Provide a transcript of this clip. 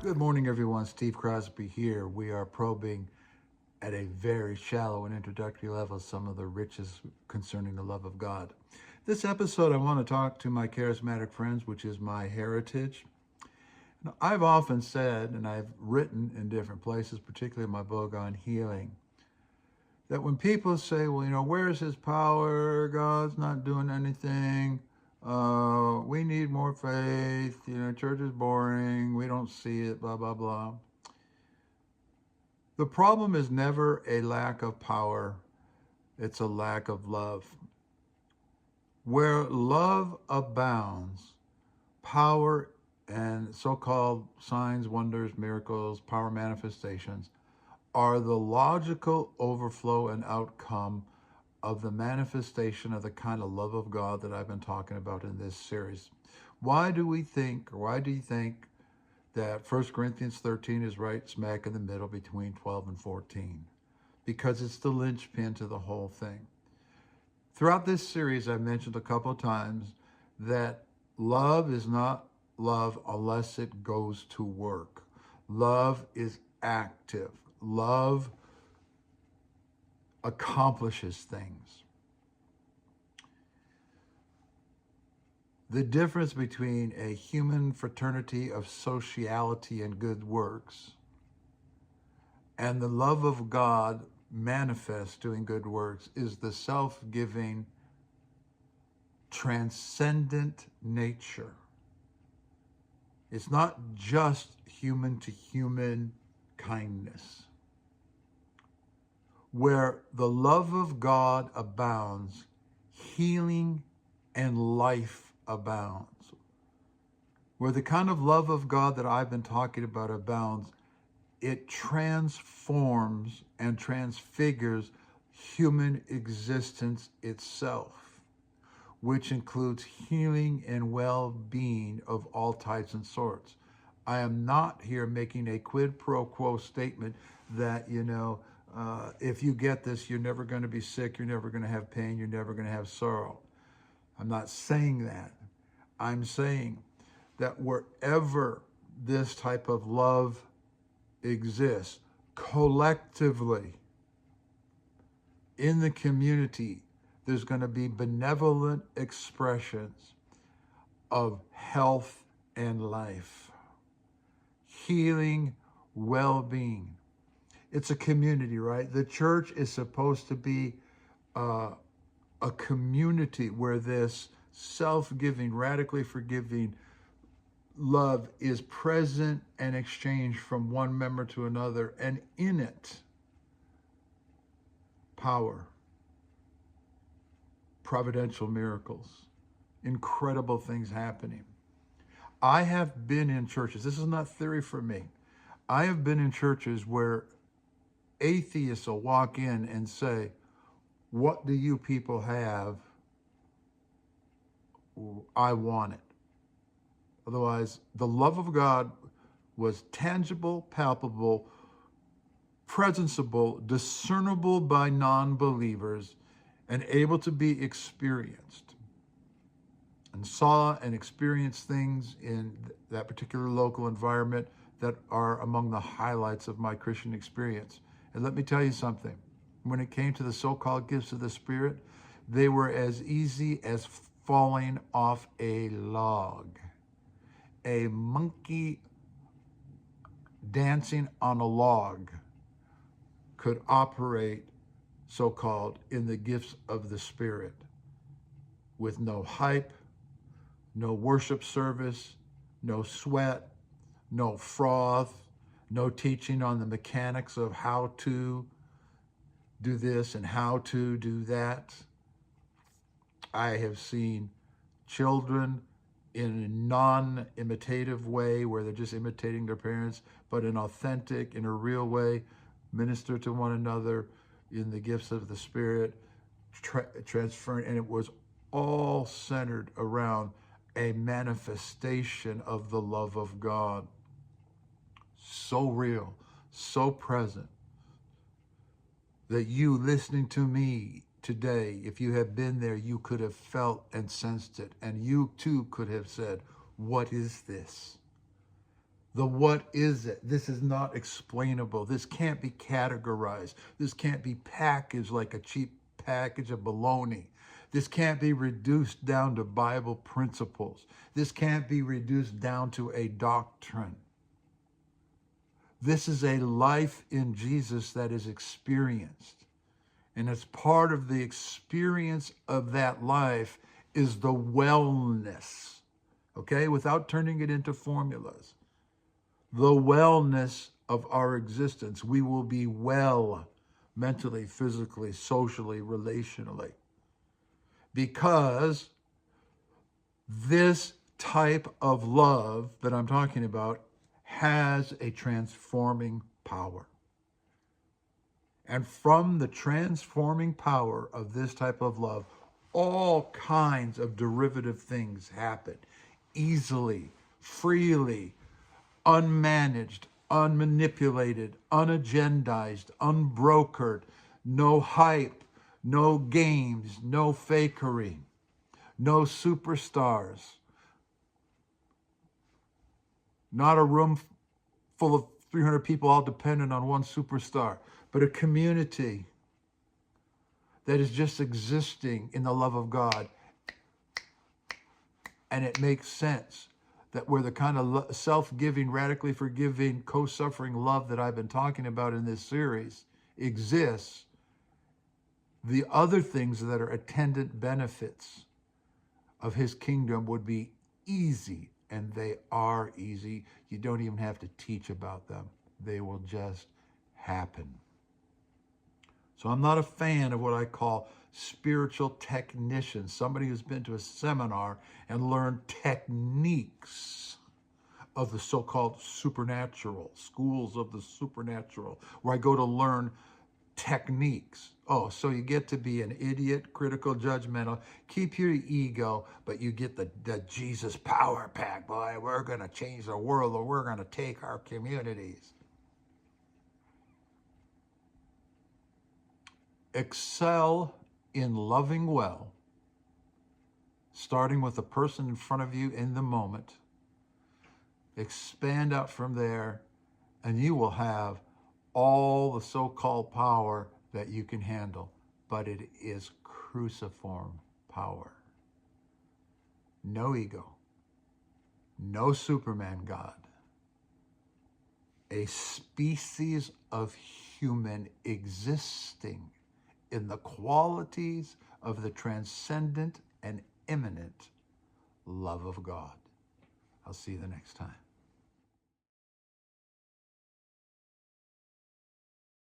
Good morning, everyone. Steve Crosby here. We are probing at a very shallow and introductory level some of the riches concerning the love of God. This episode, I want to talk to my charismatic friends, which is my heritage. Now, I've often said, and I've written in different places, particularly in my book on healing, that when people say, well, where's his power? God's not doing anything. We need more faith. Church is boring. We don't see it, blah, blah, blah. The problem is never a lack of power. It's a lack of love. Where love abounds, power and so-called signs, wonders, miracles, power manifestations are the logical overflow and outcome of the manifestation of the kind of love of God that I've been talking about in this series. Why do you think that 1 Corinthians 13 is right smack in the middle between 12 and 14? Because it's the linchpin to the whole thing. Throughout this series, I've mentioned a couple of times that love is not love unless it goes to work. Love is active. Love accomplishes things. The difference between a human fraternity of sociality and good works and the love of God manifest doing good works is the self-giving, transcendent nature. It's not just human-to-human kindness. Where the love of God abounds, healing and life abounds. Where the kind of love of God that I've been talking about abounds, it transforms and transfigures human existence itself, which includes healing and well-being of all types and sorts. I am not here making a quid pro quo statement that, if you get this, you're never going to be sick, you're never going to have pain, you're never going to have sorrow. I'm not saying that. I'm saying that wherever this type of love exists, collectively, in the community, there's going to be benevolent expressions of health and life, healing, well-being. It's a community, right? The church is supposed to be a community where this self-giving, radically forgiving love is present and exchanged from one member to another, and in it, power, providential miracles, incredible things happening. I have been in churches, this is not theory for me, I have been in churches where atheists will walk in and say, what do you people have? I want it. Otherwise, the love of God was tangible, palpable, presenceable, discernible by non-believers, and able to be experienced. And saw and experienced things in that particular local environment that are among the highlights of my Christian experience. And let me tell you something. When it came to the so-called gifts of the Spirit, they were as easy as falling off a log. A monkey dancing on a log could operate, so-called, in the gifts of the Spirit with no hype, no worship service, no sweat, no froth, no teaching on the mechanics of how to do this and how to do that. I have seen children in a non-imitative way where they're just imitating their parents, but in authentic, in a real way, minister to one another in the gifts of the Spirit, transferring, and it was all centered around a manifestation of the love of God. So real, so present, that you listening to me today, if you have been there, you could have felt and sensed it. And you too could have said, what is this? The what is it? This is not explainable. This can't be categorized. This can't be packaged like a cheap package of bologna. This can't be reduced down to Bible principles. This can't be reduced down to a doctrine. This is a life in Jesus that is experienced. And as part of the experience of that life is the wellness, okay, without turning it into formulas. The wellness of our existence. We will be well mentally, physically, socially, relationally. Because this type of love that I'm talking about has a transforming power. And from the transforming power of this type of love, all kinds of derivative things happen easily, freely, unmanaged, unmanipulated, unagendized, unbrokered, no hype, no games, no fakery, no superstars, not a room full of 300 people all dependent on one superstar, but a community that is just existing in the love of God. And it makes sense that where the kind of self-giving, radically forgiving, co-suffering love that I've been talking about in this series exists, the other things that are attendant benefits of his kingdom would be easy, and they are easy. You don't even have to teach about them. They will just happen. So I'm not a fan of what I call spiritual technicians, somebody who's been to a seminar and learned techniques of the so-called supernatural, schools of the supernatural, where I go to learn techniques. Oh, so you get to be an idiot, critical, judgmental, keep your ego, but you get the Jesus power pack. Boy, we're going to change the world, or we're going to take our communities. Excel in loving well, starting with the person in front of you in the moment. Expand out from there, and you will have all the so-called power that you can handle. But it is cruciform power. No ego. No Superman God. A species of human existing in the qualities of the transcendent and immanent love of God. I'll see you the next time.